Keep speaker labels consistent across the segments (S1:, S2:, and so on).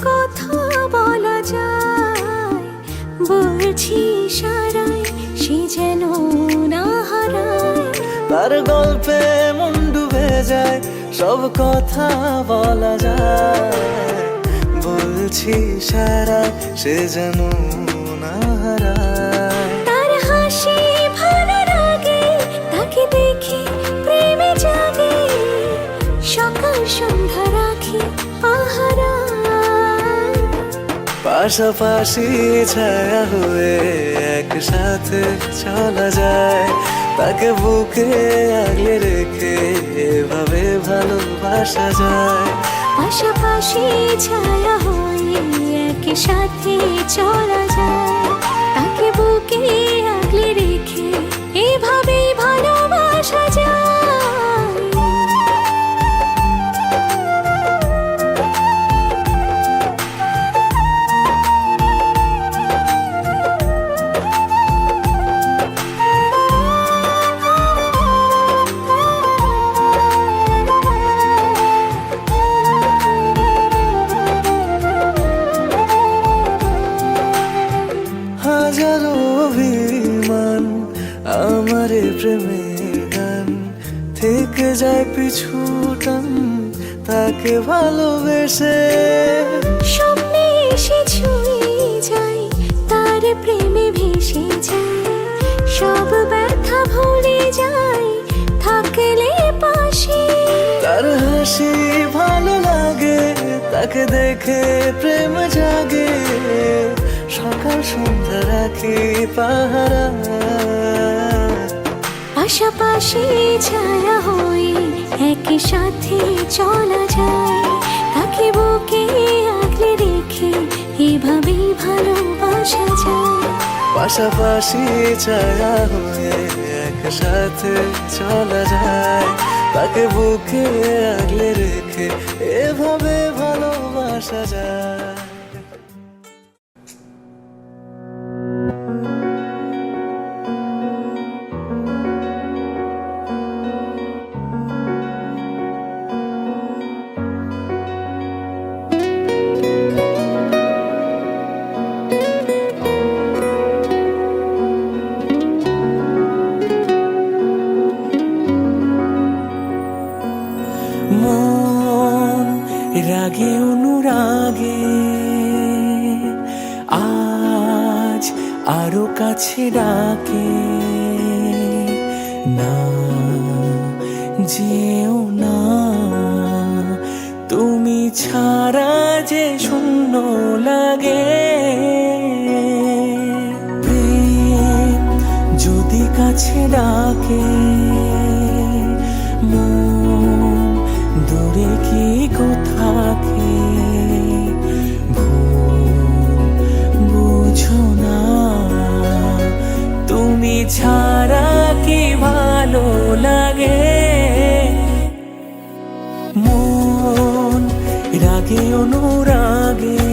S1: কথা বলা যায়, বলছি ইশারায় সে যেন না হারায়।
S2: তার গল্পে মন ডুবে যায়, সব কথা বলা যায়, বলছি ইশারায় সে যেন না হারায়।
S1: তার হাসি ভালো লাগে, তাকে দেখে প্রেমে জাগে, সকাল সন্ধ্যা রাখি পাহারায়।
S2: পাশাপাশি ছায়া হয়ে একসাথে চলা যায়, তাকে বুকে আগলে রেখে এভাবে ভালোবাসা যায়।
S1: পাশাপাশি ছায়া হয়ে একই সাথে চলা যায়, তাকে বুকে আগলে রেখে এভাবেই ভালোবাসা যায়।
S2: হাজারো অভিমান আমারে প্রেমের গান, থেকে যায় পিছু টান তাকে ভালোবেসে।
S1: স্বপ্নে এসে ছুঁয়ে যাই, তার প্রেমে ভেসে যাই, সব ব্যথা ভুলে যাই থাকলে পাশে।
S2: তার হাসি ভালো লাগে, তাকে দেখে প্রেম জাগে, সকাল সন্ধ্যা রাখি পাহারা।
S1: পাশাপাশি ছায়া হয়ে একই সাথে চলা যায়, তাকে বুকে আগলে রেখে এভাবেই ভালোবাসা যায়।
S2: পাশাপাশি ছায়া হয়ে একসাথে চলা যায়, তাকে বুকে আগলে রেখে এভাবে ভালোবাসা যায়।
S3: মন রাগে অনুরাগে আজ আরো কাছে ডাকে, না যেও না তুমি ছাড়া যে শূন্য লাগে। প্রেম যদি কাছে ডাকে, দূরে কি কোথাকে ভুল বুঝো না, তুমি ছাড়া কি ভালো লাগে। মন রাগে অনুরাগে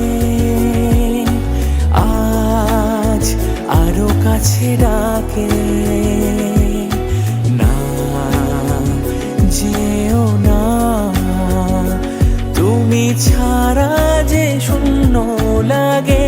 S3: আজ আরো কাছে ডাকে, না যেও না তুমি ছাড়া যে শূন্য লাগে।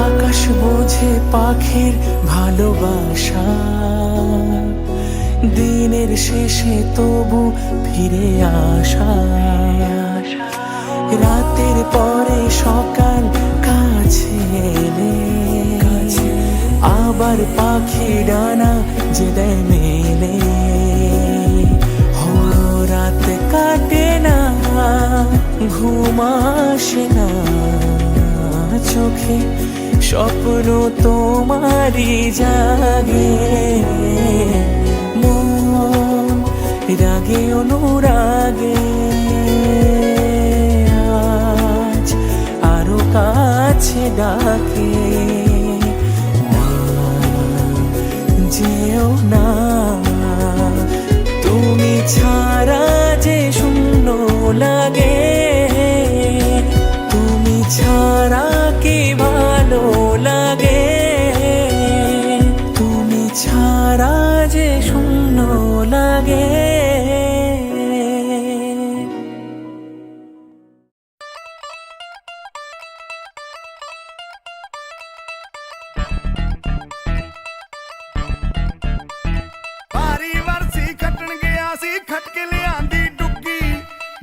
S3: আকাশ বোঝে পাখির ভালোবাসা, দিনের শেষে তবু ফিরে আসা, রাতের পরে সকাল কাছে এলে আবার পাখি ডানা যে দেয় মেলে। রাত কাটে না, ঘুম আসে না চোখে, স্বপ্ন তোমারই জাগে। মন রাগে অনুরাগে আজ আরো কাছে ডাকে, না ছাড়া যে শূন্য লাগে, তুমি ছাড়া কি ভালো লাগে, তুমি ছাড়া যে শূন্য লাগে।
S4: ਵਾਰੀ ਵਰਸੀ ਖੱਟਣ ਗਿਆ ਸੀ ਖੱਟ ਕੇ ਲਿਆਂਦੀ ਡੁੱਗੀ,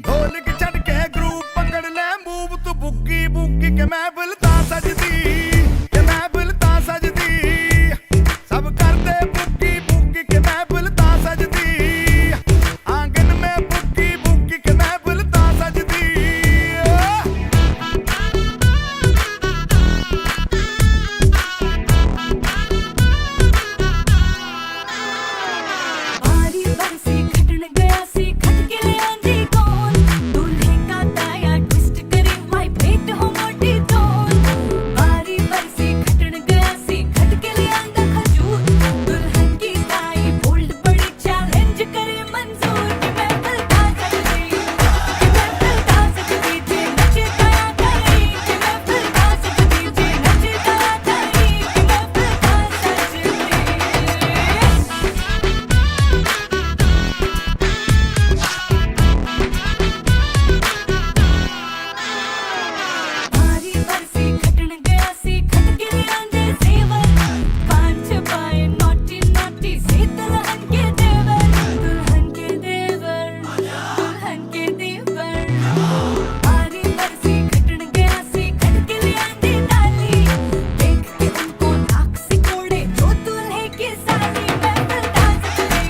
S4: ਢੋਲਕ ਛੱਡ ਕੇ ਗਰੂਪ ਪਕੜ ਲੈ ਮੂਵ ਤੂੰ ਬੁੱਕੀ ਬੁੱਕੀ ਕਿ ਮਹਿਫਿਲ ਤਾਂ ਸਜਦੀ, ਕਿ ਮਹਿਫਿਲ ਤਾਂ ਸਜਦੀ, ਸਭ ਕਰਦੇ ਬੁੱਕੀ ਬੁੱਕੀ ਕਿ ਮਹਿਫਿਲ ਤਾਂ ਸਜਦੀ, ਆਂਗਨ ਮੈਂ ਬੁੱਕੀ ਬੁੱਕੀ ਕਿ ਮਹਿਫਿਲ ਤਾਂ ਸਜਦੀ।
S1: बारी बरसी खटन गया सी खट के ले आंधी कौन, दूल्हे का ताया ट्विस्ट करे वाइब्रेट हो मोटी टोन। बारी बरसी खटन गया सी खट के ले आंधा खजूर, दुल्हन की ताई बोल्ड बड़ी चैलेंज करे मंजूर, कि महफिल था सजदी, कि महफिल था सजदी, जे नचे गाया करी, कि महफिल था सजदी, जे नचे गाया करी, कि महफिल था सजदी। बारी बरसी खटन गया सी खट के ले आंधे जेवर, कान छुपाए नोटी नोटी से दुल्हन के देवर, दुल्हन के देवर, दुल्हन के देवर। बारी बरसी खटन गया सी खट के ले आंधी डाली, देख के उनको नाक से कोड़े जो दूल्हे की साली, महफिल था सजदी,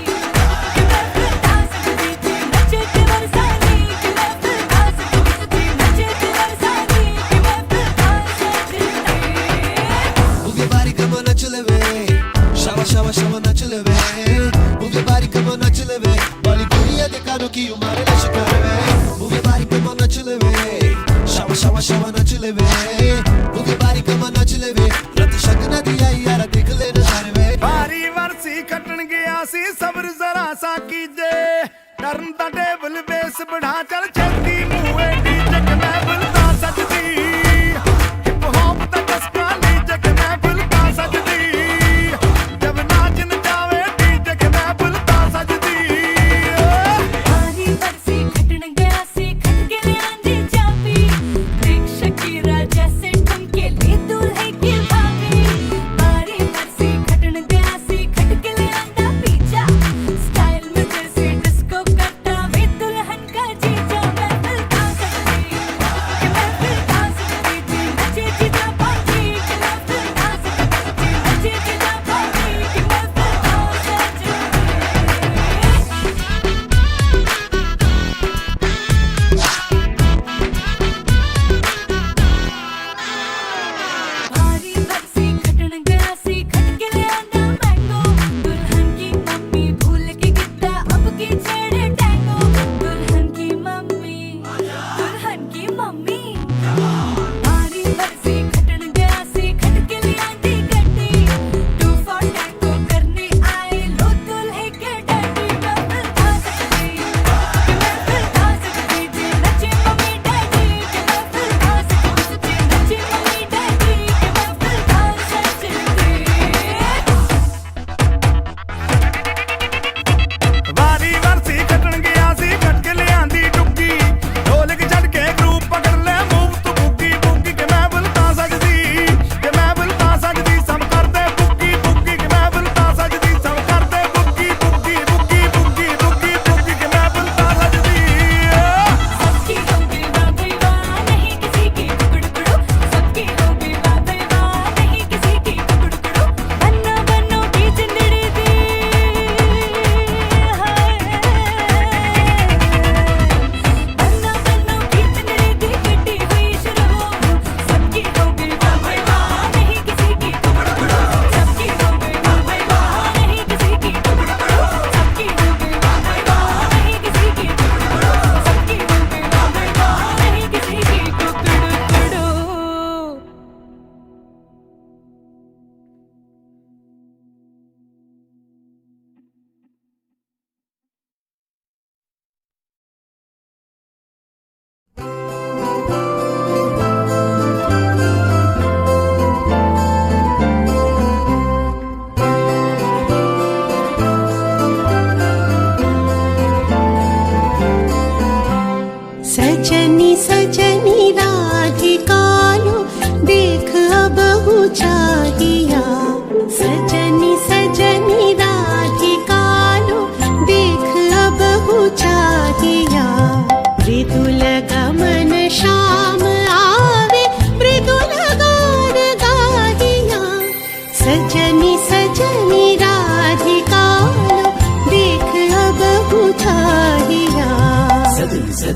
S1: कि महफिल था सजदी, जे नचे देवर साली, कि महफिल था सजदी, जे नचे देवर साली, कि महफिल था सजदी।
S5: Move your body, come on, not your living. Shama, shama, shama, not your living. Move your body, come on, not your living. Bali duniya dekha ki umare na shikare. Move your body, come on, not your living. Shama, shama, shama, not your living. Move your body, come on, not your living. Rat shak na diya yara dekh le nazare mein.
S4: ਵਾਰੀ ਵਰਸੀ ਖੱਟਣ ਗਿਆ ਸੀ ਸਬਰ ਜ਼ਰਾ ਸਾ ਕੀਜੇ, ਕਰਨ ਦਾ table base ਬਣਾ ਚੱਲ ਛੇਤੀ ਮੂਹੇ ਡੀਜੇ ਕਿ ਮਹਿਫਿਲ ਤਾਂ ਸਜਦੀ, ਹਿਪ ਹੌਪ ਦਾ ਟਸਕਾ ਲੀਜੇ ਕਿ ਮਹਿਫਿਲ ਤਾਂ ਸਜਦੀ, ਜਬ ਨਾਚ ਨਚਾਵੇ ਡੀਜੇ ਕਿ ਮਹਿਫਿਲ ਤਾਂ ਸਜਦੀ।
S1: बारी बरसी खटन गया सी खट के ले आंधी चाबी, देख शकीरा जैसे ठुमके ले दूल्हे की भाभी। बारी बरसी खटन गया सी खट के ले आंधा पीछा, स्टाइल में जैसे डिस्को करता वे दुल्हन का जीजा।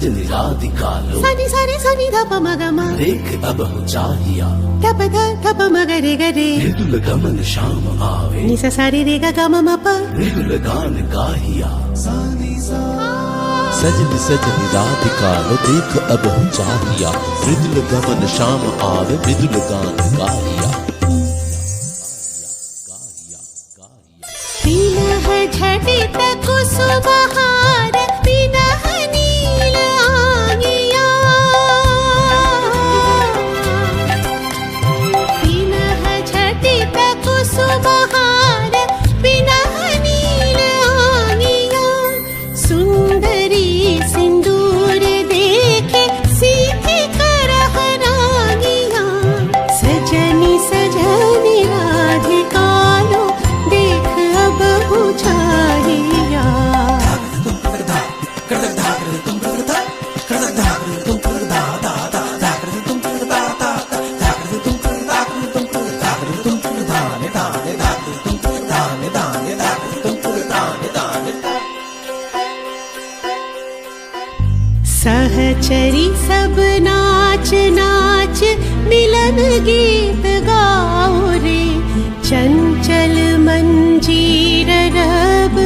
S6: सजनी राधिका लो
S7: सनी सरे सनी धप मगमा
S6: देख अब हो चाहिया
S7: धप धप मगरे गरे
S6: मृदुल गमन शाम आवे
S7: निसा सारे रे गा गा मम प
S6: मृदुल गान गाहिया
S5: सजनी सजनी राधिका लो देख अब हो चाहिया मृदुल गमन शाम आवे मृदुल गान गाहिया
S7: पीनह झटित कुसुमहार पीनह नील आंगिया पीनह झटित कुसुमहार पीनह नील आंगिया सुंदरी सिंदूर देखे सीधी करह रागिया सजनी सजनी राधिका लो देख अब हो चाहिया सहचरी सब नाच नाच मिलन गीत गाओ रे चंचल मंजीर रब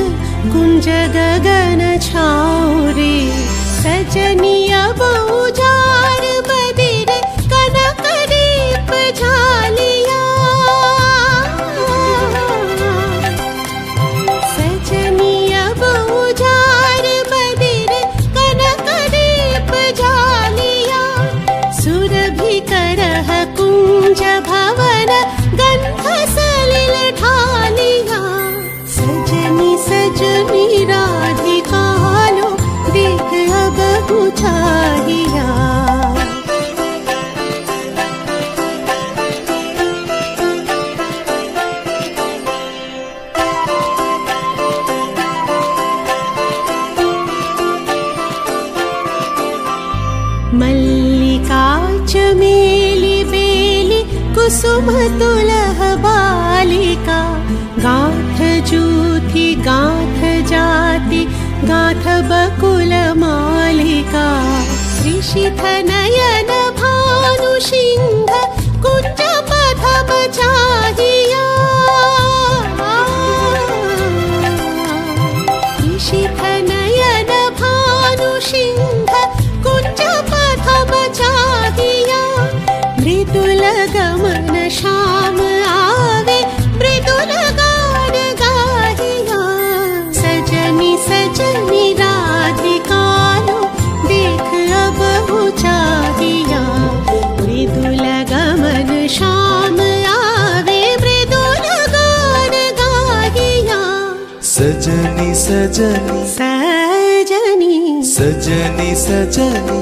S7: कुंज गगन छाओ रे सजनी अब उजाड़ बदिर कनक दीप झालिया सजनी अब उजाड़ बदिर कनक दीप झालिया सुरभि करह कुंज भवन गंध सलिल ढालिया सजनी सजनी राधिका लो देख अब हो चाहिया मल्लिका चमेली बेली कुसुम तुलह बालिका गाथ जूथी गाथ जाति गाथ बकुल मालिका ऋषिथ नयन भानु सिंह कुंज पथ बचाहिया ऋषिथ नयन भानु सिंह कुंज पथ बचाहिया मृदुल गमन श्याम आवे मृदुल गान गाहिया सजनी सजनी राधिका लो देख अब हो चाहिया मृदुल गमन श्याम आवे मृदुल गान गाहिया
S2: सजनी सजनी
S7: सजनी
S2: सजनी सजनी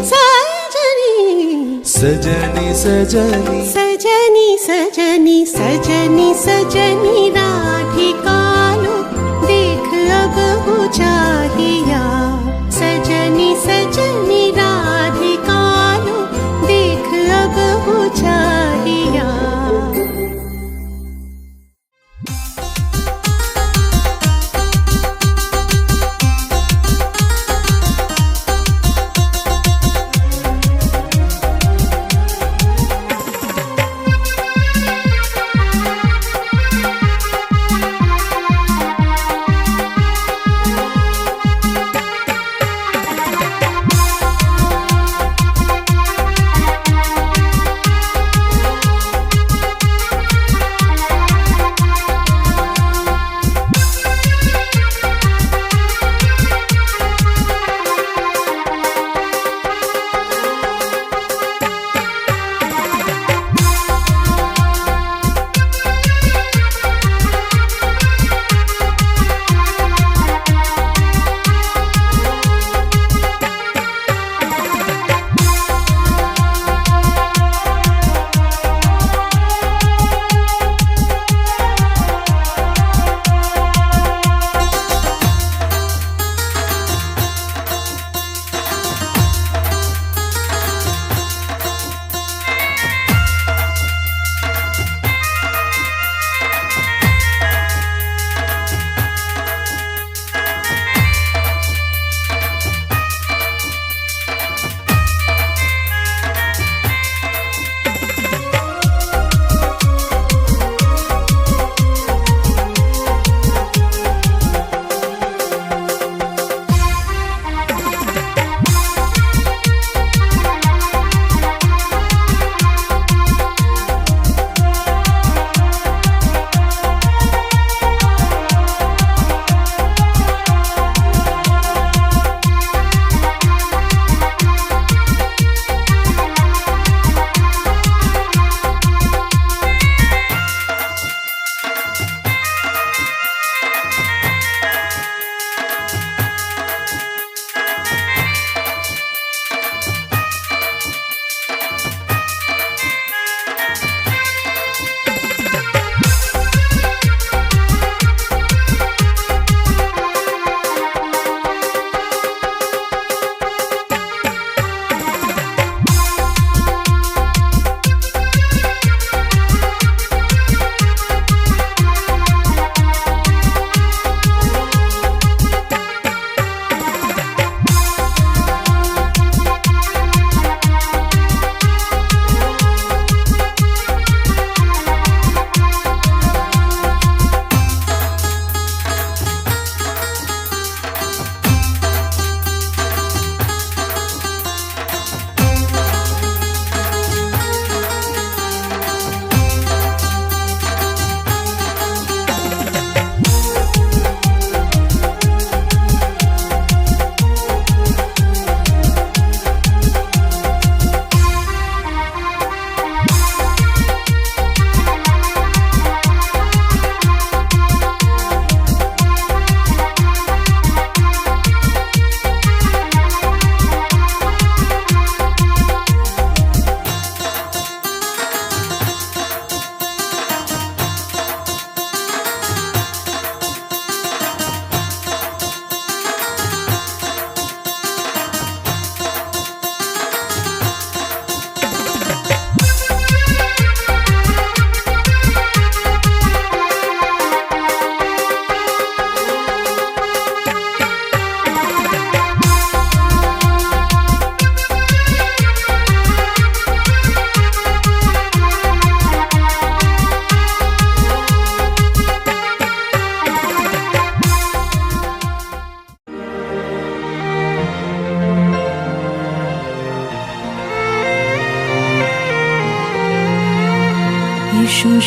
S7: सजनी
S2: सजनी सजनी
S7: सजनी सजनी सजनी सजनी राधिका लो देख अब हो चाहिया सजनी सजनी राधिका लो देख अब हो चाहिया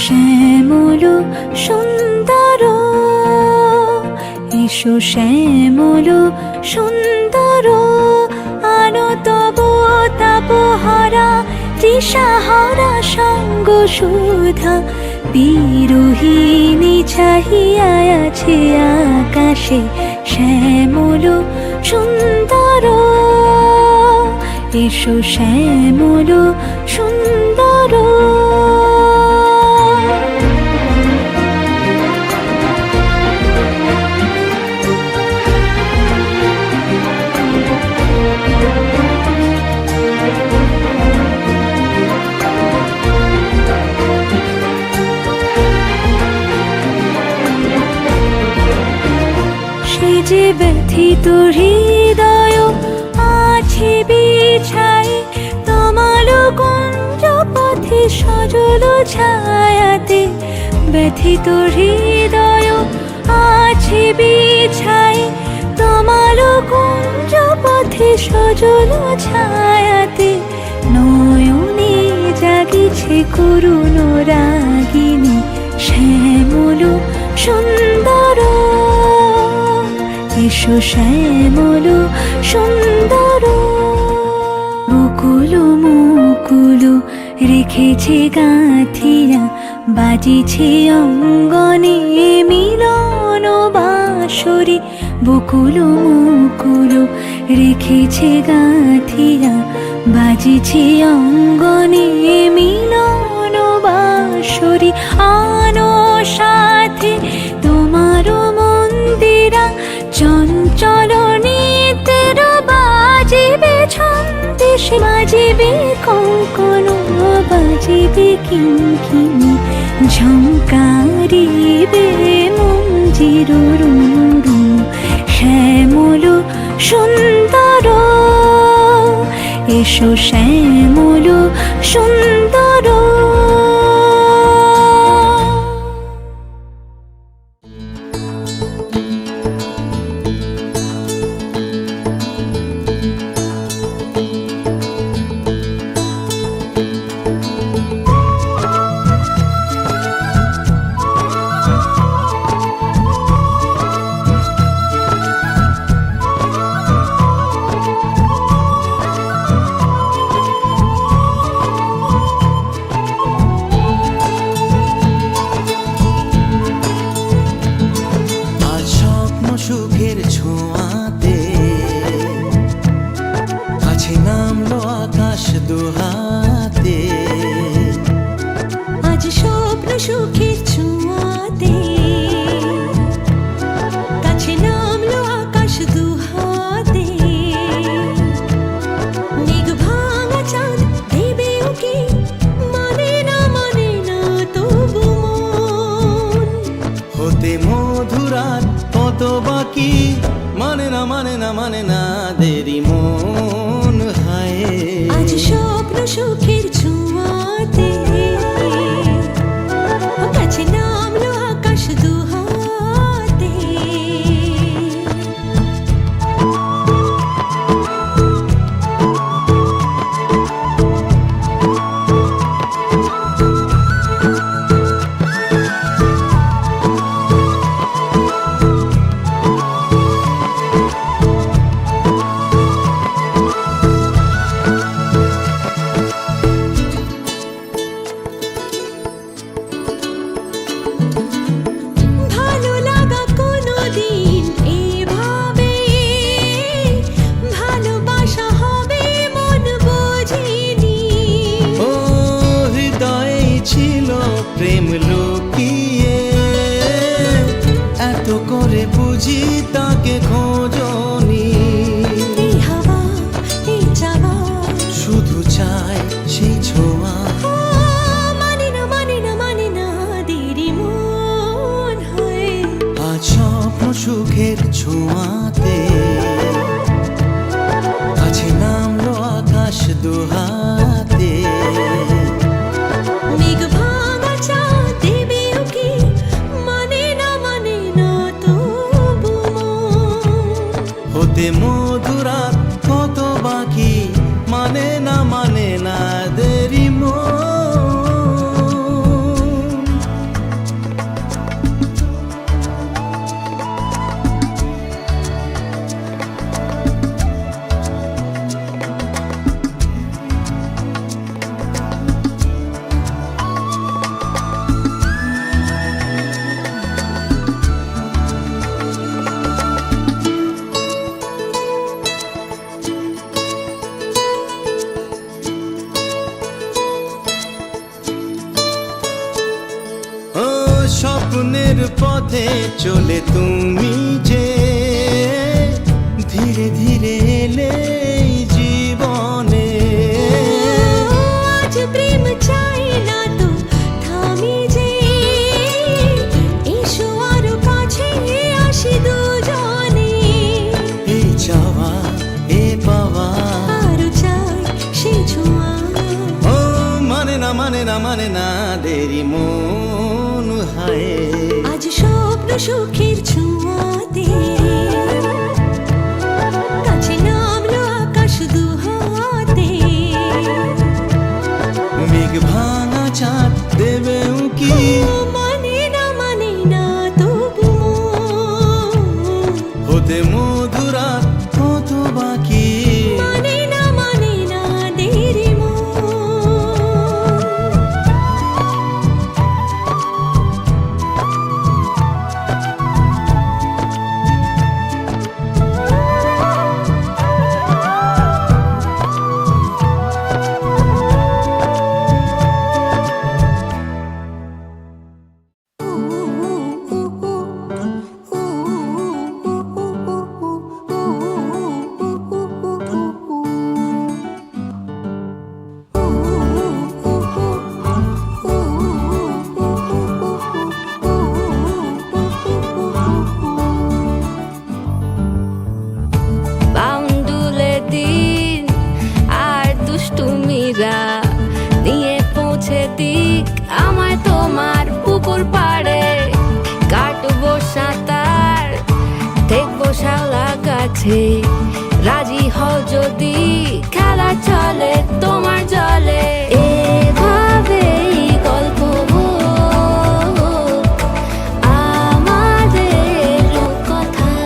S1: শ্যামল সুন্দর, এসো শ্যামল সুন্দর, আনো তব তাপহারা তৃষাহারা সঙ্গ সুধা। বিরোহিণী চাহিয়া আছে আকাশে শ্যামল সুন্দর, এসো শ্যামল সুন্দর। সে যে ব্যথিত হৃদয় আছে বিছাই, তমাল কুঞ্জ পথে সজল ছায়াতে। ব্যথিত হৃদয় আছে বিছাই, তমাল কুঞ্জ পথে সজল ছায়াতে। নয়নে জাগিছে করুণ রাগিনী শ্যামল সুন্দর, এসো শ্যামল সুন্দর। মুকুল মুকুল রেখেছে গাঁথিয়া, বাজিছে অঙ্গনে মিলন বাঁশরি। বকুল মুকুল রেখেছে গাঁথিয়া, বাজিছে অঙ্গনে মিলন বাঁশরি। আনো সাথে তোমার মন্দিরা, চঞ্চল নিতের বাজিবে ছন্দেশে। বাজিবে কঙ্কণ, বাজিবে কিঙ্কিণী, ঝঙ্কারিবে মঞ্জির রুমরু। শ্যামল সুন্দর, এসো শ্যামল সুন্দর।
S3: সুখের ছোঁয়াতে কাছে নামলো আকাশ দুহাতে।
S1: আজ স্বপ্ন সুখের ছোঁয়াতে কাছে নামলো আকাশ দুহাতে। মেঘ ভাঙা চাঁদ দেবে ওকে, মানে না তবু মন।
S3: হতে মধুরাত কত বাকি, মানে না দেরি মন হায়।
S1: আজ স্বপ্ন সুখের ছোঁয়াতে কাছে নামলো আকাশ দুহাতে। ভালো লাগা কোনোদিন এভাবে, ভালোবাসা হবে মন বোঝেনি।
S3: ও হৃদয়ে ছিল প্রেম লুকিয়ে, এত করে বুঝি তাকে খোঁজনি।
S1: এই হাওয়া এই চাওয়া,
S3: শুধু চাই সেই ছোঁয়া।
S1: মানে না দেরি মন হয়।
S3: আজ স্বপ্ন সুখের ছোঁয়াতে কাছে নামলো আকাশ দুহাতে।
S1: মেঘ ভাঙা চাঁদ দেবে ওকে, মানে না তবু মন।
S3: হতে মধুরাত কত বাকি, মানে না দেরি মন।
S8: পথে চলে তুমি যে ধীরে ধীরে এলে এই জীবনে।
S1: আজ প্রেম চাই না তো থামি যে, এসো আরো কাছে আসি দুজনে।
S8: এই চাওয়া এ পাওয়া
S1: আরো চাই সে ছোঁয়া।
S8: ও মানে না মানে না মানে না দেরি মন হায়।
S1: আজ স্বপ্ন সুখের ছোঁয়াতে কাছে নামলো আকাশ দুহাতে।
S8: মেঘ ভাঙা চাঁদ দেবে উকি
S1: মানে না তবু
S8: হতে মধুরা কত বাকি।
S1: মানে না দেরি মন। বাউন্ডুলে দিন আর দুষ্টুমিরা নিয়ে পৌঁছে দিক আমায় তোমার পুকুর পাড়ে। কাটবো সাঁতার দেখবো শাওলা গাছে, রাজি হও যদি খেলা চলে তোমার জলে। এভাবেই গল্প হোক আমাদের কথায়।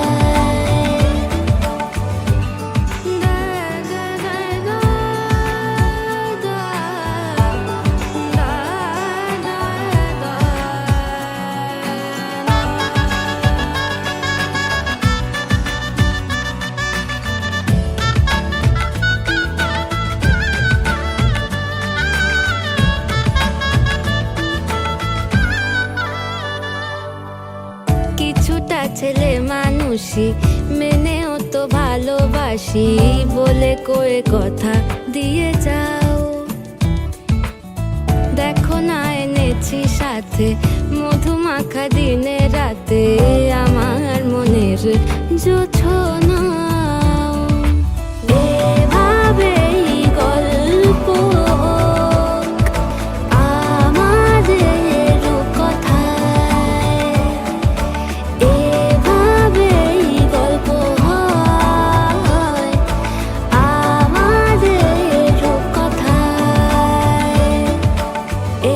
S1: কিছুটা ছেলে মানুষই মেনেও তো ভালোবাসি বলে কয়ে কথা দিয়ে যাও। দেখো না এনেছি সাথে মধুমাখা দিনে রাতে আমার মনের জোছনা। এভাবেই গল্প হোক আমাদের কথায়। এভাবেই গল্প হয় আমাদের কথায়।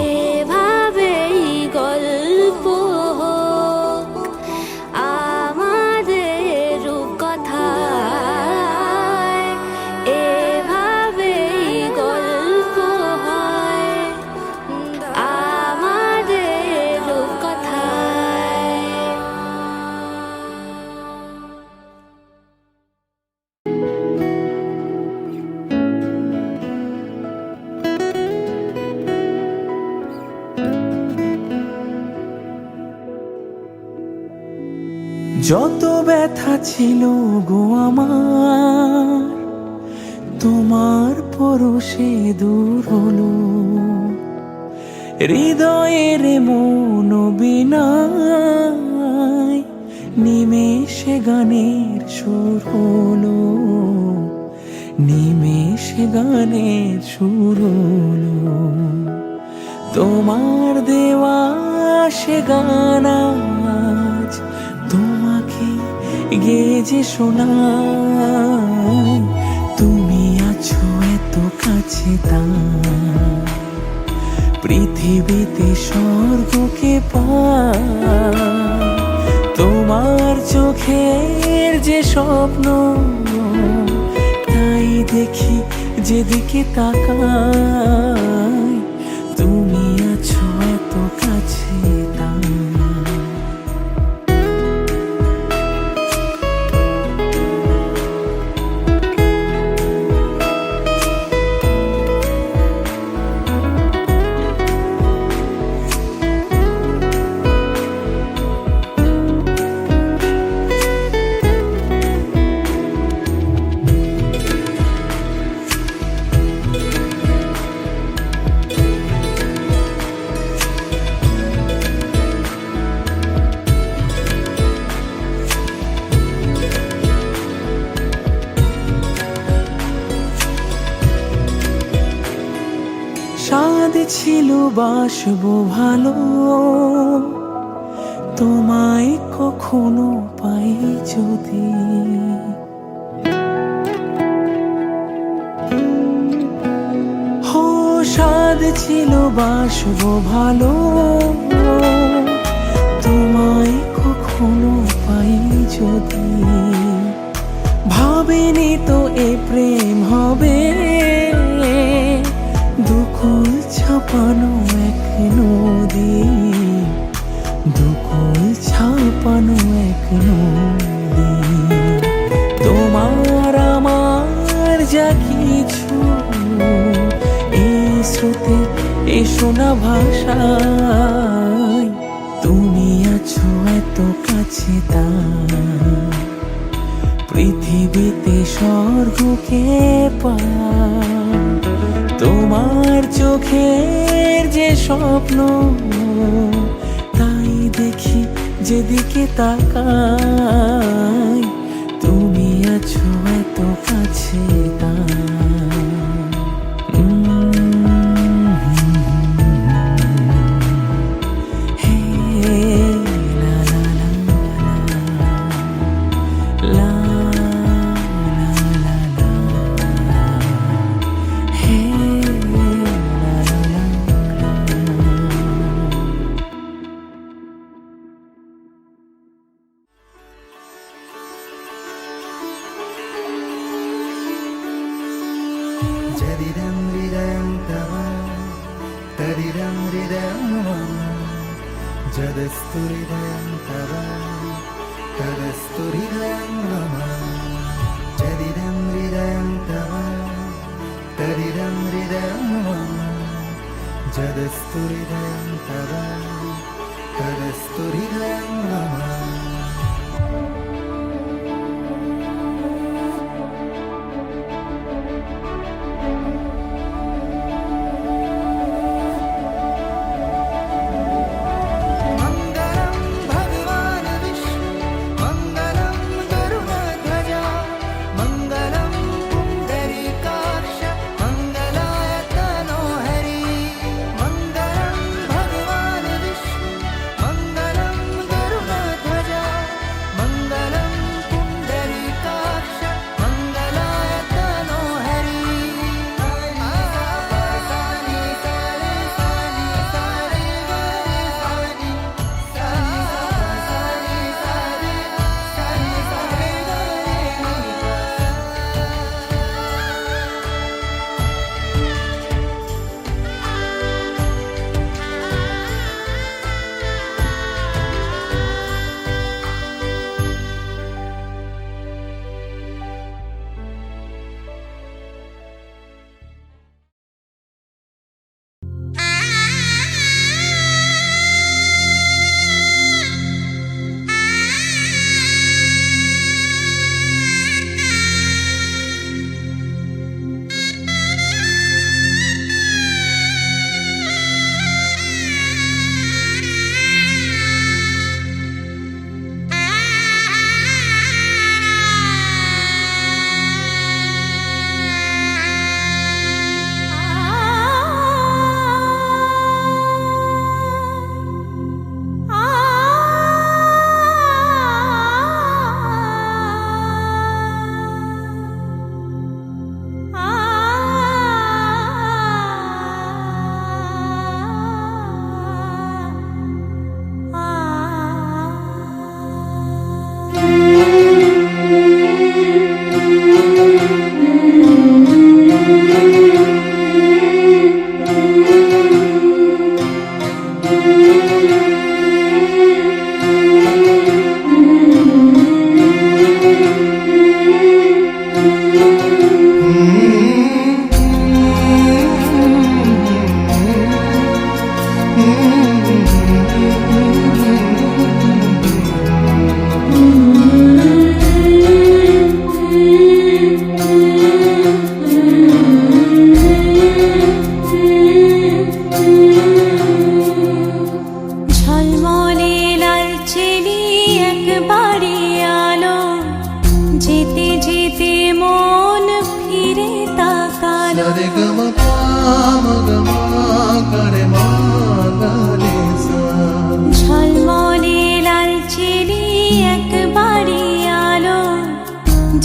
S1: এভাবেই গল্প হোক আমাদের কথায়। এভাবেই গল্প হয় আমাদের কথায়।
S3: যত ব্যথা ছিল গো আমার, তোমার পরশে দূর হলো। হৃদয়ের মন বিনায় নিমেষে গানের সুর হলো। নিমেষে গানের সুর হলো। তোমার দেওয়া সে গান আজ তোমাকে গেয়ে যে শোনাই। তুমি আছো এত কাছে তাই পৃথিবীতে স্বর্গকে পাই। তোমার চোখের যে স্বপ্ন তাই দেখি যেদিকে তাকাই। তুমি আছো এত কাছে তাই। ছিল বাসবো ভালো, তোমায় কখনো পাই যদি। সাদ ছিল বাসবো ভালো, তোমায় কখনো পাই যদি। ভাবিনি তো এ প্রেম হবে, দুকুল ছাপানো এক নদী, দুকুল ছাপানো এক নদী। তোমার আমার যা কিছু স্রোতে এ শোনা ভাষায়, তুমি আছো এত কাছে তাই পৃথিবীতে স্বর্গকে পাই। তোমার চোখের যে স্বপ্ন তাই দেখি যেদিকে তাকাই, তুমি আছো এত কাছে তাই।
S5: Jadiram hridayam tava, tadiram hridayam mama. Jadastu hridayam tava, tadastu hridayam mama. Jadiram hridayam tava, tadiram hridayam mama. Jadastu hridayam tava, tadastu hridayam mama. Sa re ga ma pa ma ga ma ga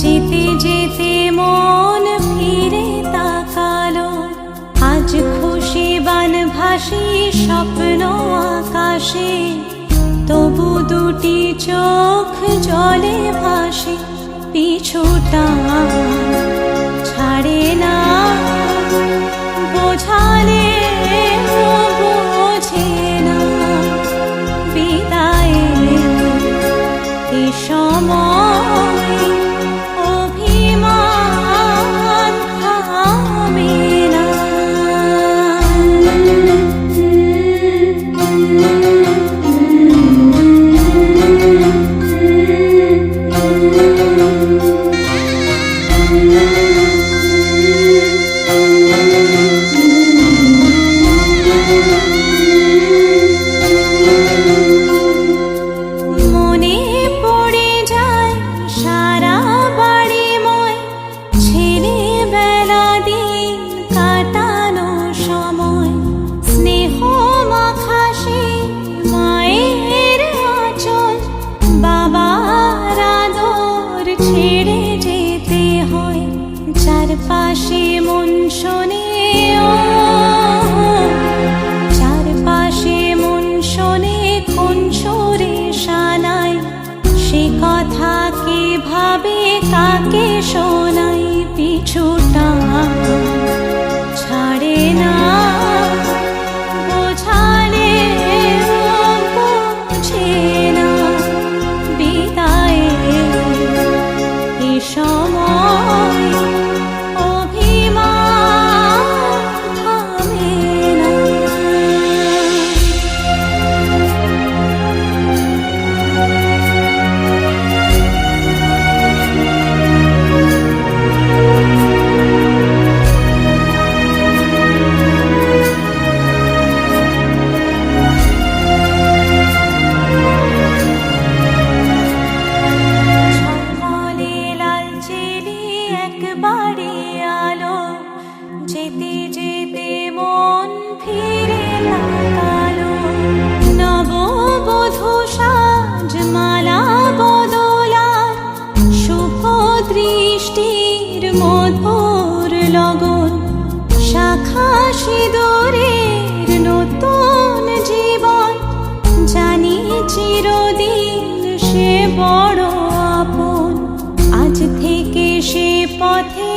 S1: যেতে যেতে মন ফিরে তাকালো, আজ খুশি বান ভাসি স্বপ্ন আকাশে, তবু দুটি চোখ জলে ভাসে, পিছুটা ছাড়ে না, বোঝালে বোঝে না, বিদায়ের এ সময় অভিমান থামে না। মনে পড়ে যায় সারা বাড়িময় ছেলেবেলা দিন কাটানো সময়, স্নেহ মাখা সেই মায়ের আঁচল, বাবার আদর ছেড়ে যেতে হয়, চারপাশে মন শোনে চারপাশে মন শোনে কোন সুরে শানায়, সে কথা কে ভাবে কাকে শোনাই, পিছুটা ছাড়ে না, বোঝালে বোঝে না, বিদায়ের এ সময় অভিমান থামে না। ঝলমলে লাল চিলি একবারে আলো, যেতে যেতে মন ফিরে তাকালো, নববধূ সাজ মালা বদলার, শুভ দৃষ্টির মধুর লগন, শাখা সিঁদুরের নতুন জীবন, জানি চিরদিন সে বড় আপন, আজ থেকে সে পথে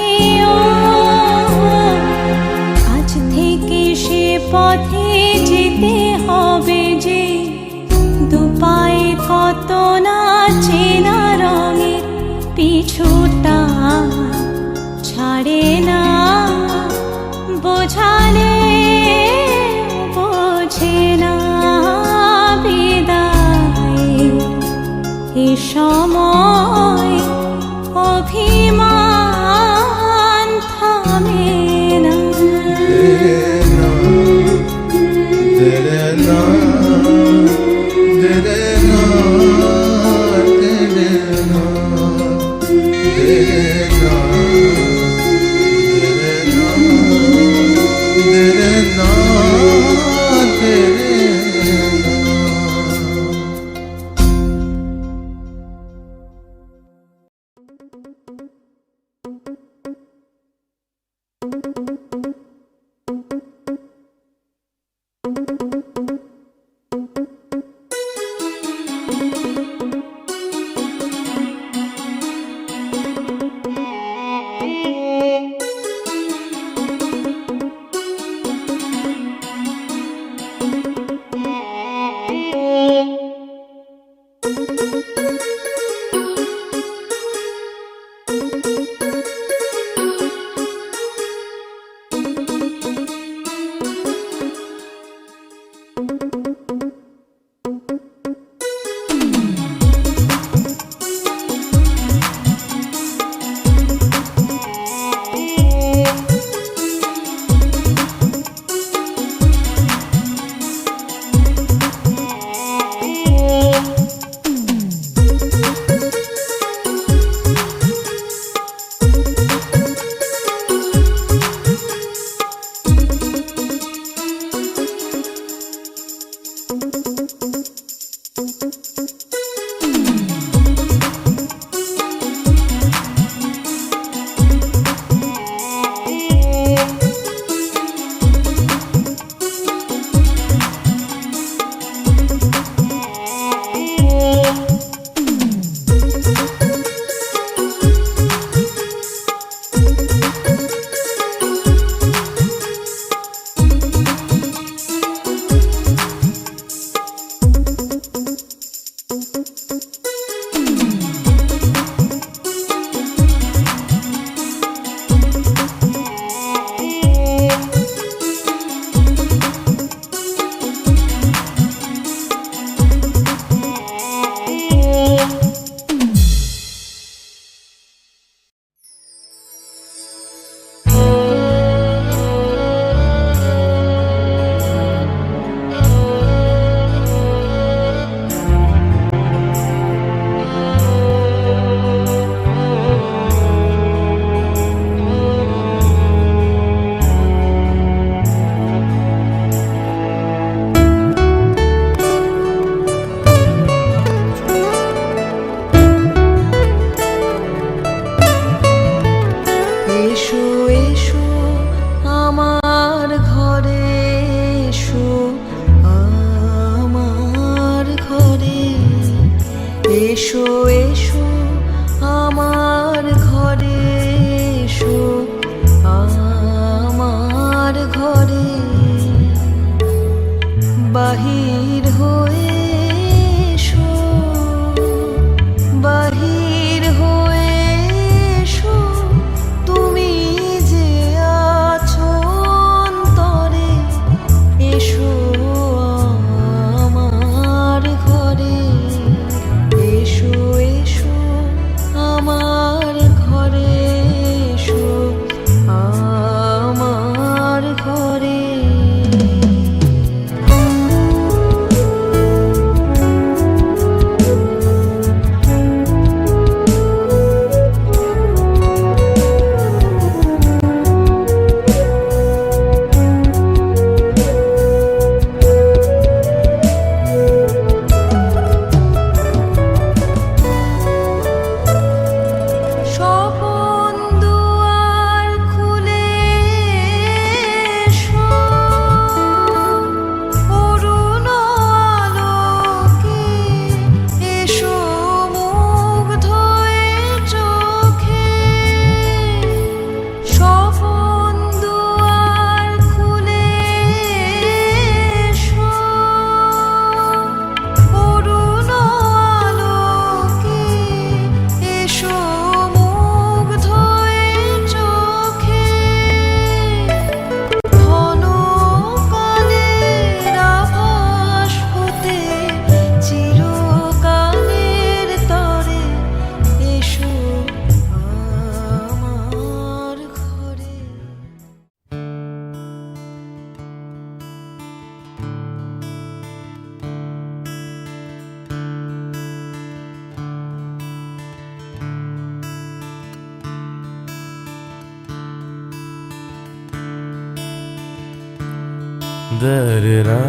S1: আজ থেকে সে পথে যেতে হবে যে, দুপায়ে কত না চেনা রঙের, পিছুটা ছাড়ে না, বোঝালে বোঝে না, বিদায়ের এ সময় অভিমান থামে না।
S9: Da-da-da,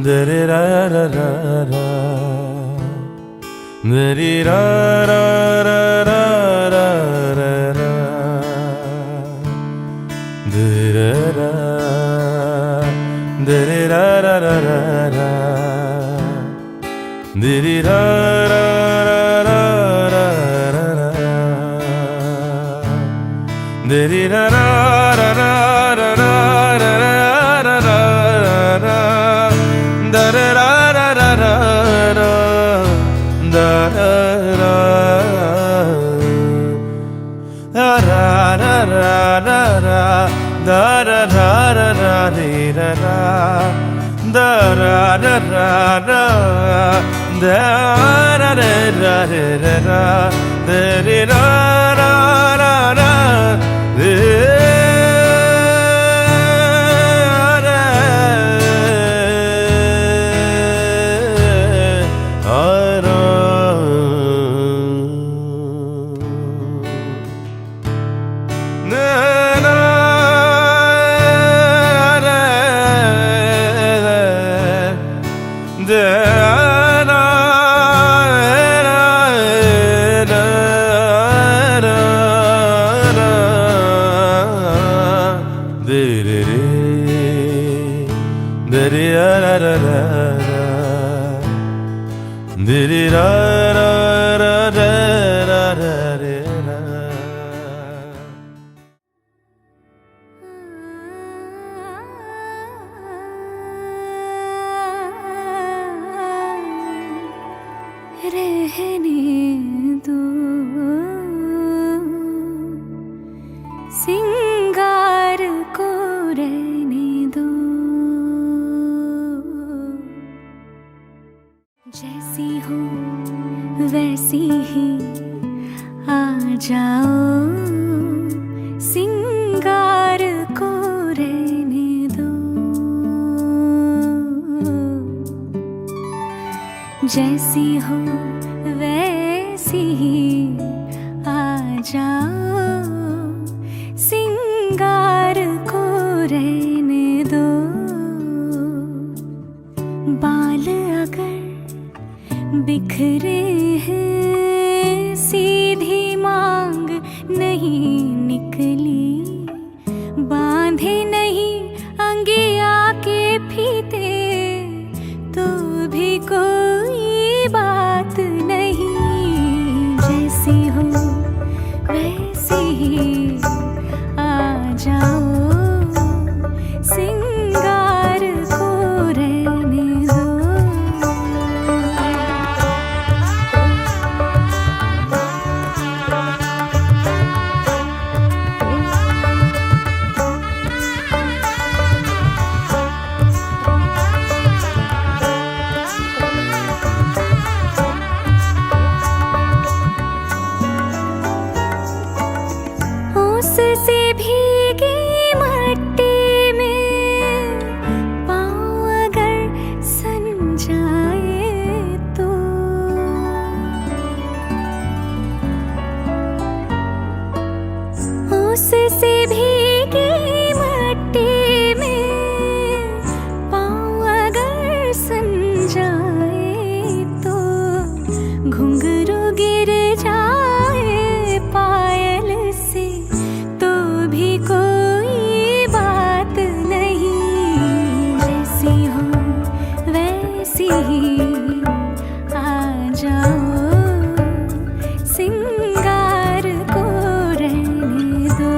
S9: da-da-da-da-da-da, da-da-da-da-da-da-da, da-da-da, da-da-da-da-da-da,
S1: रहने दो सिंगार को रहने दो जैसी हो वैसी ही आ जाओ सिंगार को रहने दो जैसी हो वैसी ही आ जाओ सिंगार को रहने दो बाल अगर बिखरे हैं सीधी मांग नहीं निकली बांधे नहीं अंगिया के फीते तो भी कोई बात नहीं जैसी हो वैसी ही आ जाओ सिंगार को रहने दो उससे भीगी मट्टी में पाँव अगर सन जाए तो उससे भीगी मट्टी में पाँव अगर सन जाए तो घुंघरू गिर जाए पायल से तो भी कोई बात नहीं जैसी हो वैसी ही आ जाओ सिंगार को रहने दो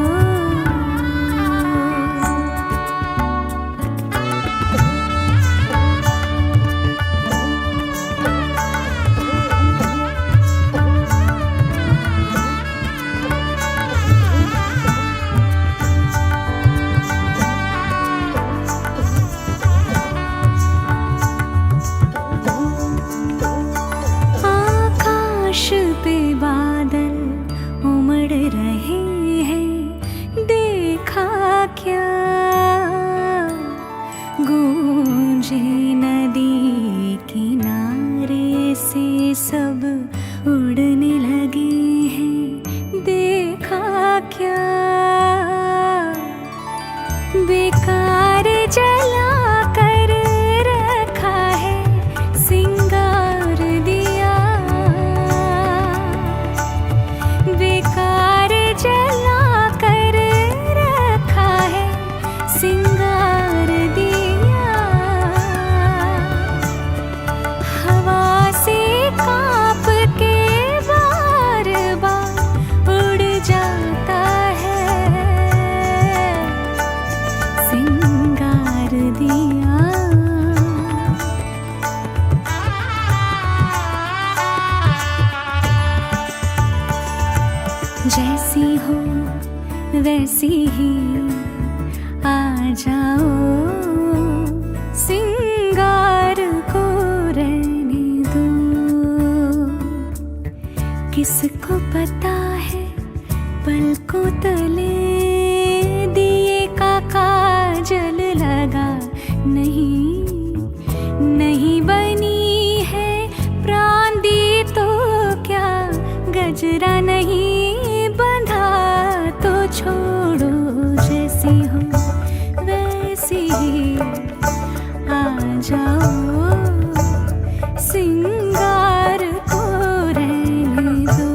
S1: जैसी हो वैसी ही आ जाओ, सिंगार को रहने दो। किसको पता है पलकों तले दिए का काजल लगा नहीं, नहीं बनी है प्राण दी तो क्या, गजरा नहीं बंधा तो छोड़ो। जैसी हो वैसी ही आ जाओ, सिंगार को रहने दो।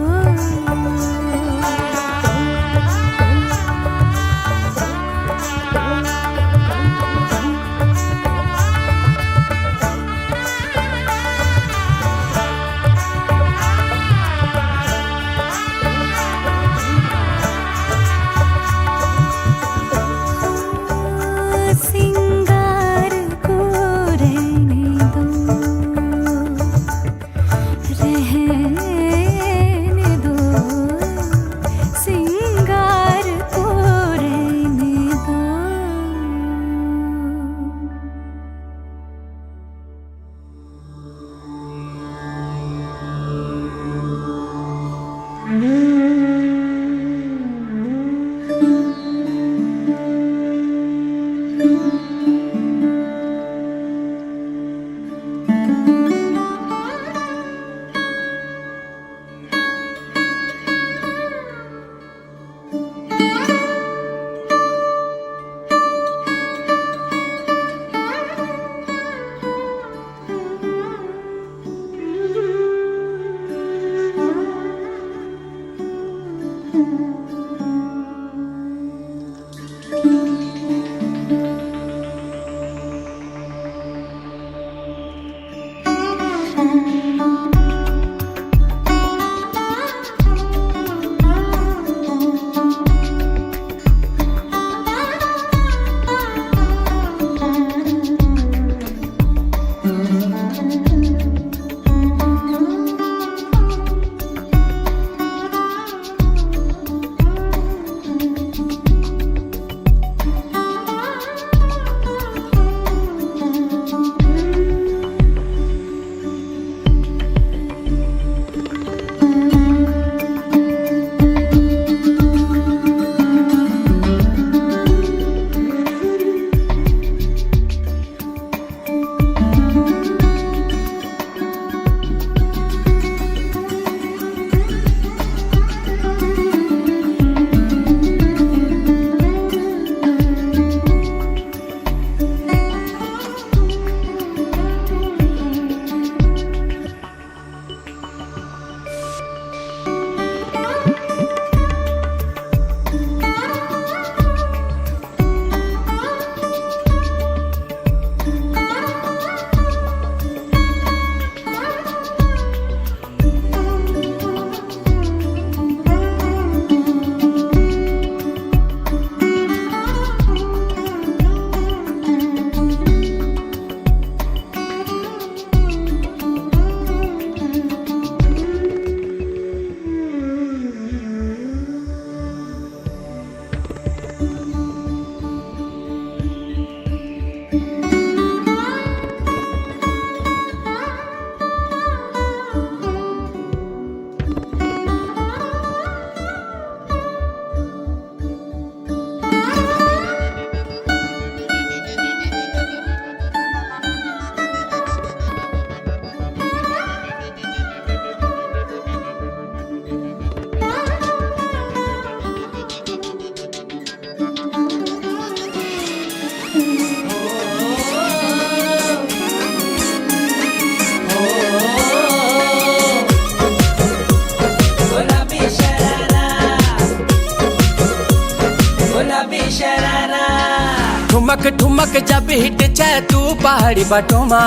S3: ठुमक ठुमक जब हिट जाए तू पहाड़ी बटोमा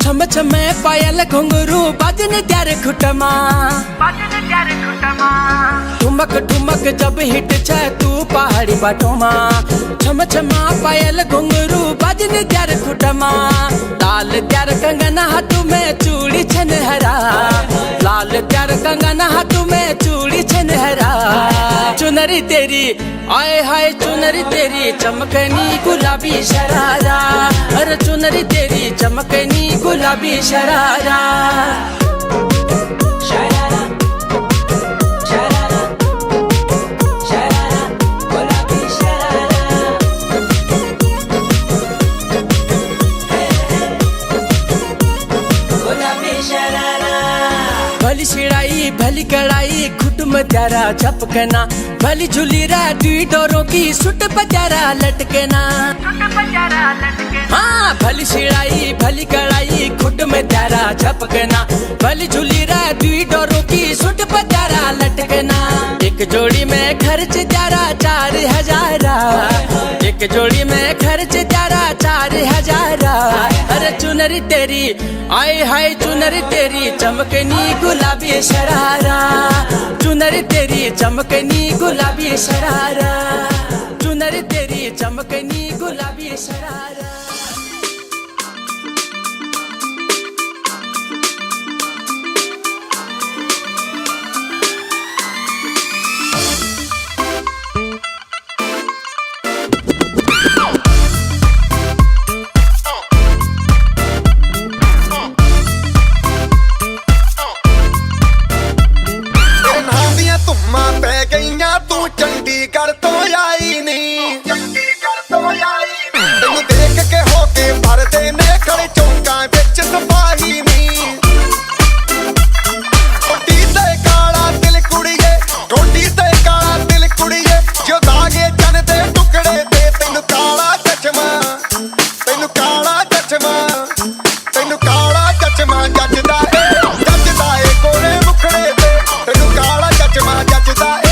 S3: छम छमे पायल घुंघरू बाजन त्यारे खुटमा ठुमक ठुमक जब हिट जाए तू पहाड़ी बटोमा छम छमा पायल घुंघरू बाजन त्यारे खुटमा लाल त्यार कंगना हाथों में चूड़ी छन हरा लाल त्यार कंगना हाथों में चूड़ी छन हरा चुनरी तेरी आए हाय चुनरी तेरी चमकनी गुलाबी शरारा अरे चुनरी तेरी चमकनी गुलाबी शरारा शरारा शरारा शरारा गुलाबी शरारा गुलाबी शरारा भली छिड़ाई भली कड़ाई खुट में त्यारा झपकना भली झूली रा दुई डोरों की सुट पजारा लटकना हाँ भली छिड़ाई भली कड़ाई खुट में त्यारा झपकना भली झूली रा दुई डोरों की सुट पजारा लटकना एक जोड़ी में खर्च त्यारा 4,000 एक जोड़ी में खर्च त्यारा 4,000 अरे चुनरी तेरी आए हाय चुनरी तेरी चमकनी गुलाबी शरारा चुनरी तेरी चमकनी गुलाबी शरारा चुनरी तेरी चमकनी गुलाबी शरारा
S4: ਚੰਡੀਗੜ੍ਹ ਤੋਂ ਆਈ ਨੀ ਤੈਨੂੰ ਦੇਖ ਕੇ ਹੋ ਕੇ ਭਰਦੇ ਨੇ ਖੜੇ ਚੌਂਕਾਂ ਵਿੱਚ ਸਿਪਾਹੀ ਨੀ ਕੋਟੀ ਤੇ ਕਾਲਾ ਦਿਲ ਕੁੜੀਏ ਕੋਟੀ ਤੇ ਕਾਲਾ ਦਿਲ ਕੁੜੀਏ ਜੋ ਦਾਗੇ ਚੰਨ ਦੇ ਟੁਕੜੇ ਤੇ ਤੈਨੂੰ ਕਾਲਾ ਚਸ਼ਮਾ ਤੈਨੂੰ ਕਾਲਾ ਚਸ਼ਮਾ ਤੈਨੂੰ ਕਾਲਾ ਚਸ਼ਮਾ ਜੱਜਦਾ ਏ ਗੋਰੇ ਮੁਖੜੇ ਤੇ ਤੈਨੂੰ ਕਾਲਾ ਚਸ਼ਮਾ ਜੱਜਦਾ ਏ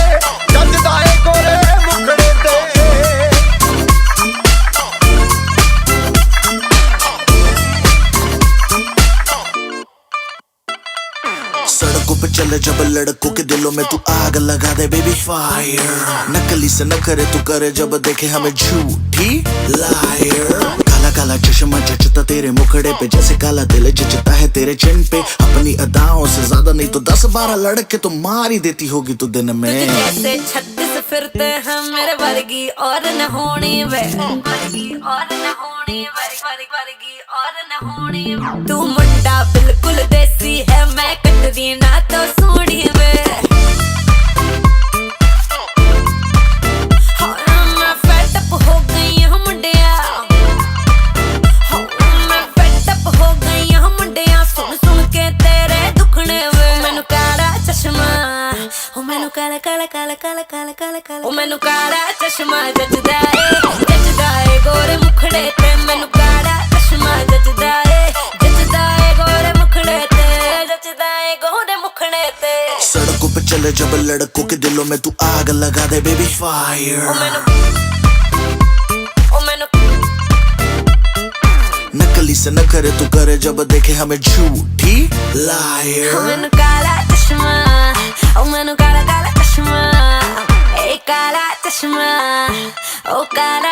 S5: सड़कों पे चले जब लड़कों के दिलों में तू आग लगा दे बेबी फायर नकली से न करे तू करे जब देखे हमें झूठी लायर काला काला चश्मा जचता तेरे मुखड़े पे जैसे काला दिल जचता है तेरे चिन पे अपनी अदाओं से ज्यादा नहीं तो 10-12 लड़के तो मार ही देती होगी तू दिन में
S1: जैसे 36 फिरते हैं मेरे वर्गी और न होनी वे वर्गी और न होनी वर्गी और न होनी तू मुंडा बिल्कुल देसी है मैं कटरीना तो सोनी वे मैं फेड अप हो गई हूं मुंडिया मैं फेड अप हो गई हूं मुंडिया सुन सुन के तेरे दुखने वे मैनू काला चश्मा ओ मैनू काला काला काला काला काला काला काला ओ मैनू काला चश्मा जचदा ए गोरे मुखड़े ते मैनू काला चश्मा जचदा ए गोरे मुखड़े ते जचदा ए गोरे मुखड़े ते
S5: सड़कों पे चले जब लड़कों के दिलों में तू आग लगा दे बेबी फायर नकली से न करे तू करे जब देखे हमें झूठी लायर
S1: मैनू काला चश्मा ओ मैनू काला काला चश्मा ए काला चश्मा ओ काला